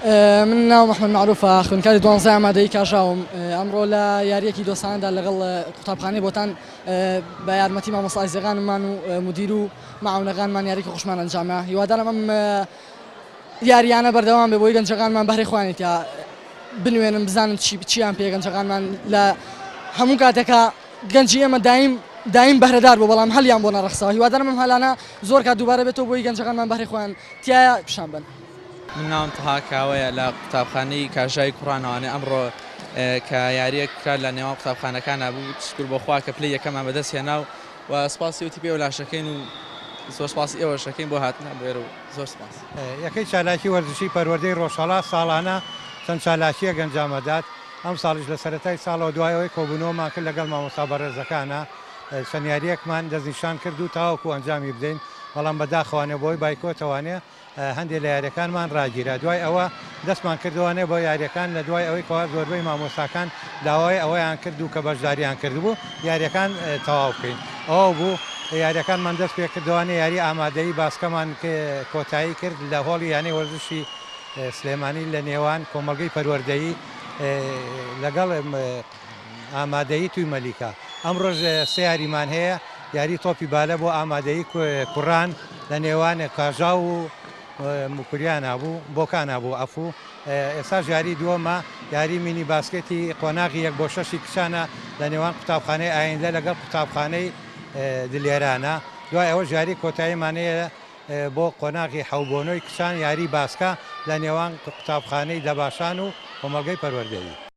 من ناو محمد معروفە خوێندکاری دوانزەی ئامادەیی كاژاوم ئەمڕۆ لە یاریەکی دۆستانەدا لەگەڵ قوتابخانەی بۆتان بە یارمەتی مامۆستازیەکانمان و مدیر و معاونەکانمان یاریکی خۆشمان ئەنجامە هیوادارم ئەم یاریانە بەردەوام بێ بۆی گەنجەکانمان بەهرەی خوانیتیا بنوێنن بزانن چیان پێ گەنجەکانمان لە هەموو کاتێکە گەنجی ئێمە دایم بەهرەدار بوو بەڵام هەلیان بۆ نەڕەخسەوە هیوادارم ئەم هەلانە زۆر کات دووبارە بێتەوە بۆی گەنجەکانمان بەهرەی خوان تایە پیشان بن. من ناوم تەها کاوەیە لە قوتابخانەی کاژای کوڕانەوانێ ئەمڕۆ کە یاریەک کرا لە نێوان قوتابخانەکانە بوو شکر بۆخوا کە پلەی یەکەمان بەدەست هێنا و سپاسی وتی پێ و لاشەکەین و زۆر سپاسی ئێوەشەکەین بۆ هاتنە بێرە و زۆر سپاس. یەکەی چالاکی وەرزشی پەروەردەی ڕۆژهەڵات ساڵانە چەند چالاکیە گەنجامەدات ئەم ساڵیش لە سەرەتای ساڵەوە دوایەوەی کۆبوونەوەمان کرد لەگەڵ مامۆستا بەڕێزەکانە چەند یاریەکمان دەستنیشان کرد و تاوەکو ئەنجامی بدەین بەڵام بەداخەوانێ بۆی بایکۆتەوانێ هەندێک لە یاریەکانمان ڕاگیرا دوای ئەوە دەستمان کردوانێ بۆ یاریەکان لە دوای ئەوەی کەوا زۆربەی مامۆستاکان داوای ئەوەیان کرد و کە بەشداریان کردبوو یاریەکان تەواو بکەین ئەوە بوو یاریەکانمان دەست پێ کردوانێ یاری ئامادەیی باسکەمان کۆتایی کرد لە هۆڵی یانەی وەرزشی سلێمانی لە نێوان کۆمەلگەی پەروەردەیی لەگەڵ ئامادەیی توی مەلیکا ئەمڕۆژ سێ یاریمان هەیە یاری تۆپی بالە بۆ ئامادەیی كوڕان لە نێوان كاژاو و مکوریانە بوو بۆکانە بوو ئەفوو ئێستا یاری دووەمە یاری مینی باسکێتی قۆناغی 1/6 کچانە لە نێوان قوتابخانەی ئایندە لەگەڵ قوتابخانەی دلێرانە دوای ئەوە یاری کۆتاییمانەیە بۆ قۆناغی 7/9 کچان یاری باسکە لە نێوان قوتابخانەی دەباشان و کۆمەلگەی پەروەردەیی.